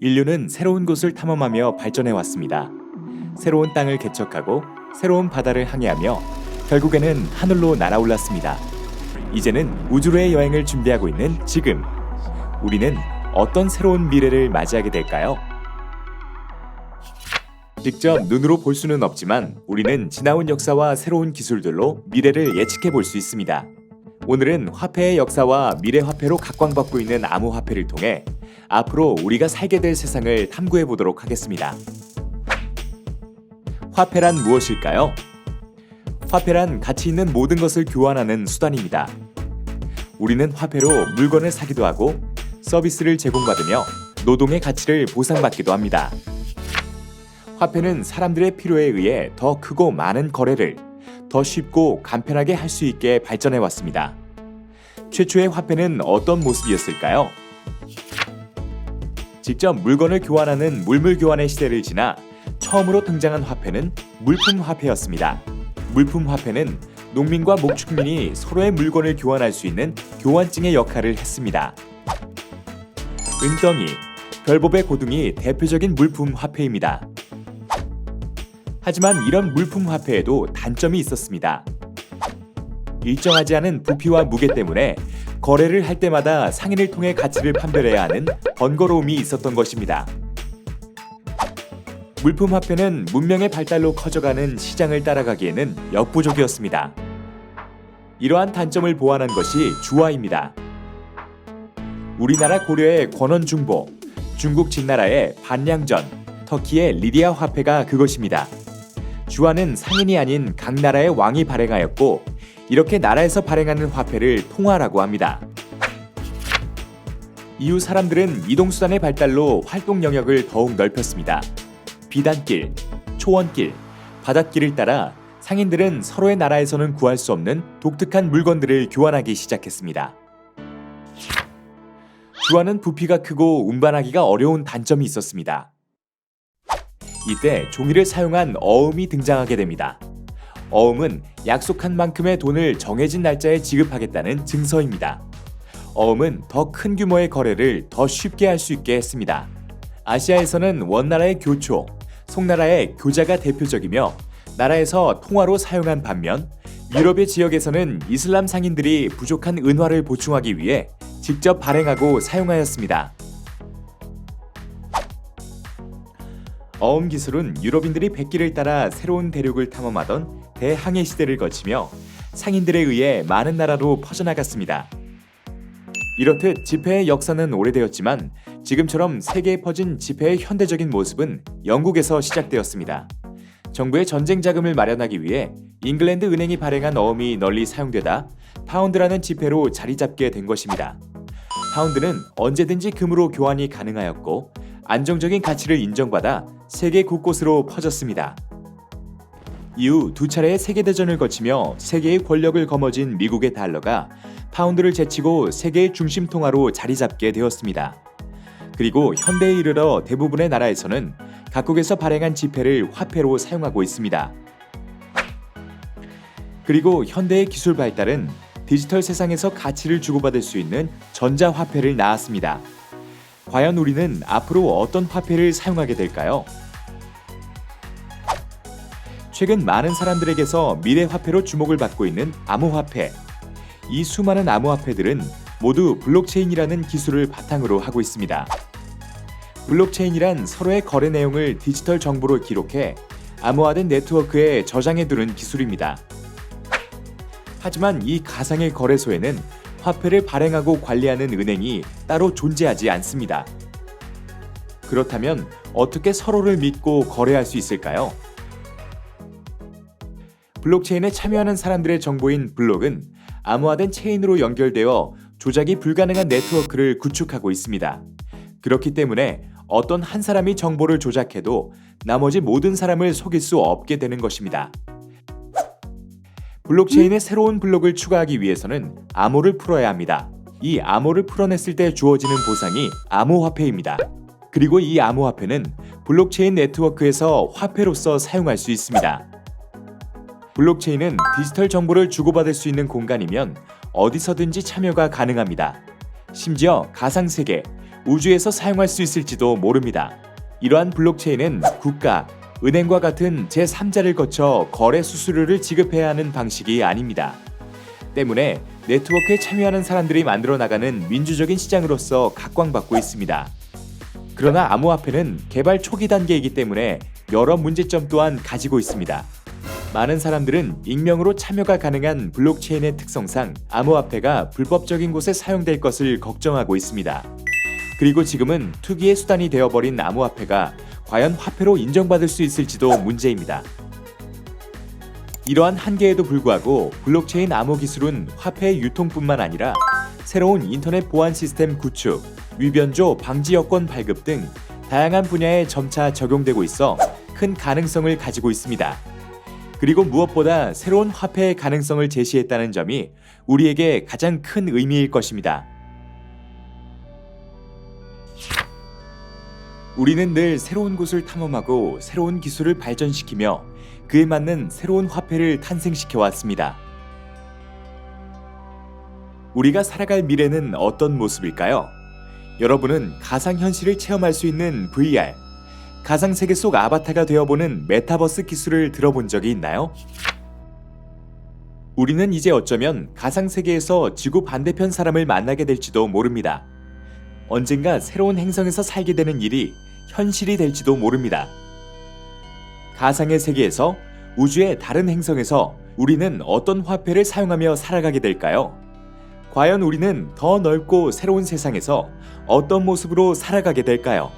인류는 새로운 곳을 탐험하며 발전해 왔습니다. 새로운 땅을 개척하고 새로운 바다를 항해하며 결국에는 하늘로 날아올랐습니다. 이제는 우주로의 여행을 준비하고 있는 지금, 우리는 어떤 새로운 미래를 맞이하게 될까요? 직접 눈으로 볼 수는 없지만 우리는 지나온 역사와 새로운 기술들로 미래를 예측해 볼 수 있습니다. 오늘은 화폐의 역사와 미래 화폐로 각광받고 있는 암호화폐를 통해 앞으로 우리가 살게 될 세상을 탐구해 보도록 하겠습니다. 화폐란 무엇일까요? 화폐란 가치 있는 모든 것을 교환하는 수단입니다. 우리는 화폐로 물건을 사기도 하고 서비스를 제공받으며 노동의 가치를 보상받기도 합니다. 화폐는 사람들의 필요에 의해 더 크고 많은 거래를 더 쉽고 간편하게 할 수 있게 발전해 왔습니다. 최초의 화폐는 어떤 모습이었을까요? 직접 물건을 교환하는 물물교환의 시대를 지나 처음으로 등장한 화폐는 물품 화폐였습니다. 물품 화폐는 농민과 목축민이 서로의 물건을 교환할 수 있는 교환증의 역할을 했습니다. 은덩이, 별법의 고등이 대표적인 물품 화폐입니다. 하지만 이런 물품 화폐에도 단점이 있었습니다. 일정하지 않은 부피와 무게 때문에 거래를 할 때마다 상인을 통해 가치를 판별해야 하는 번거로움이 있었던 것입니다. 물품 화폐는 문명의 발달로 커져가는 시장을 따라가기에는 역부족이었습니다. 이러한 단점을 보완한 것이 주화입니다. 우리나라 고려의 권원중보, 중국 진나라의 반량전, 터키의 리디아 화폐가 그것입니다. 주화는 상인이 아닌 각 나라의 왕이 발행하였고 이렇게 나라에서 발행하는 화폐를 통화라고 합니다. 이후 사람들은 이동수단의 발달로 활동 영역을 더욱 넓혔습니다. 비단길, 초원길, 바닷길을 따라 상인들은 서로의 나라에서는 구할 수 없는 독특한 물건들을 교환하기 시작했습니다. 주화는 부피가 크고 운반하기가 어려운 단점이 있었습니다. 이때 종이를 사용한 어음이 등장하게 됩니다. 어음은 약속한 만큼의 돈을 정해진 날짜에 지급하겠다는 증서입니다. 어음은 더 큰 규모의 거래를 더 쉽게 할 수 있게 했습니다. 아시아에서는 원나라의 교초, 송나라의 교자가 대표적이며 나라에서 통화로 사용한 반면 유럽의 지역에서는 이슬람 상인들이 부족한 은화를 보충하기 위해 직접 발행하고 사용하였습니다. 어음 기술은 유럽인들이 백기를 따라 새로운 대륙을 탐험하던 대항해 시대를 거치며 상인들에 의해 많은 나라로 퍼져나갔습니다. 이렇듯 지폐의 역사는 오래되었지만 지금처럼 세계에 퍼진 지폐의 현대적인 모습은 영국에서 시작되었습니다. 정부의 전쟁 자금을 마련하기 위해 잉글랜드 은행이 발행한 어음이 널리 사용되다 파운드라는 지폐로 자리 잡게 된 것입니다. 파운드는 언제든지 금으로 교환이 가능하였고 안정적인 가치를 인정받아 세계 곳곳으로 퍼졌습니다. 이후 두 차례의 세계대전을 거치며 세계의 권력을 거머쥔 미국의 달러가 파운드를 제치고 세계의 중심 통화로 자리 잡게 되었습니다. 그리고 현대에 이르러 대부분의 나라에서는 각국에서 발행한 지폐를 화폐로 사용하고 있습니다. 그리고 현대의 기술 발달은 디지털 세상에서 가치를 주고받을 수 있는 전자화폐를 낳았습니다. 과연 우리는 앞으로 어떤 화폐를 사용하게 될까요? 최근 많은 사람들에게서 미래 화폐로 주목을 받고 있는 암호화폐. 이 수많은 암호화폐들은 모두 블록체인이라는 기술을 바탕으로 하고 있습니다. 블록체인이란 서로의 거래 내용을 디지털 정보로 기록해 암호화된 네트워크에 저장해두는 기술입니다. 하지만 이 가상의 거래소에는 화폐를 발행하고 관리하는 은행이 따로 존재하지 않습니다. 그렇다면 어떻게 서로를 믿고 거래할 수 있을까요? 블록체인에 참여하는 사람들의 정보인 블록은 암호화된 체인으로 연결되어 조작이 불가능한 네트워크를 구축하고 있습니다. 그렇기 때문에 어떤 한 사람이 정보를 조작해도 나머지 모든 사람을 속일 수 없게 되는 것입니다. 블록체인에 새로운 블록을 추가하기 위해서는 암호를 풀어야 합니다. 이 암호를 풀어냈을 때 주어지는 보상이 암호화폐입니다. 그리고 이 암호화폐는 블록체인 네트워크에서 화폐로서 사용할 수 있습니다. 블록체인은 디지털 정보를 주고받을 수 있는 공간이면 어디서든지 참여가 가능합니다. 심지어 가상세계, 우주에서 사용할 수 있을지도 모릅니다. 이러한 블록체인은 국가, 은행과 같은 제3자를 거쳐 거래 수수료를 지급해야 하는 방식이 아닙니다. 때문에 네트워크에 참여하는 사람들이 만들어 나가는 민주적인 시장으로서 각광받고 있습니다. 그러나 암호화폐는 개발 초기 단계이기 때문에 여러 문제점 또한 가지고 있습니다. 많은 사람들은 익명으로 참여가 가능한 블록체인의 특성상 암호화폐가 불법적인 곳에 사용될 것을 걱정하고 있습니다. 그리고 지금은 투기의 수단이 되어버린 암호화폐가 과연 화폐로 인정받을 수 있을지도 문제입니다. 이러한 한계에도 불구하고 블록체인 암호 기술은 화폐의 유통뿐만 아니라 새로운 인터넷 보안 시스템 구축, 위변조 방지 여건 발급 등 다양한 분야에 점차 적용되고 있어 큰 가능성을 가지고 있습니다. 그리고 무엇보다 새로운 화폐의 가능성을 제시했다는 점이 우리에게 가장 큰 의미일 것입니다. 우리는 늘 새로운 곳을 탐험하고 새로운 기술을 발전시키며 그에 맞는 새로운 화폐를 탄생시켜 왔습니다. 우리가 살아갈 미래는 어떤 모습일까요? 여러분은 가상현실을 체험할 수 있는 VR, 가상세계 속 아바타가 되어보는 메타버스 기술을 들어본 적이 있나요? 우리는 이제 어쩌면 가상세계에서 지구 반대편 사람을 만나게 될지도 모릅니다. 언젠가 새로운 행성에서 살게 되는 일이 현실이 될지도 모릅니다. 가상의 세계에서 우주의 다른 행성에서 우리는 어떤 화폐를 사용하며 살아가게 될까요? 과연 우리는 더 넓고 새로운 세상에서 어떤 모습으로 살아가게 될까요?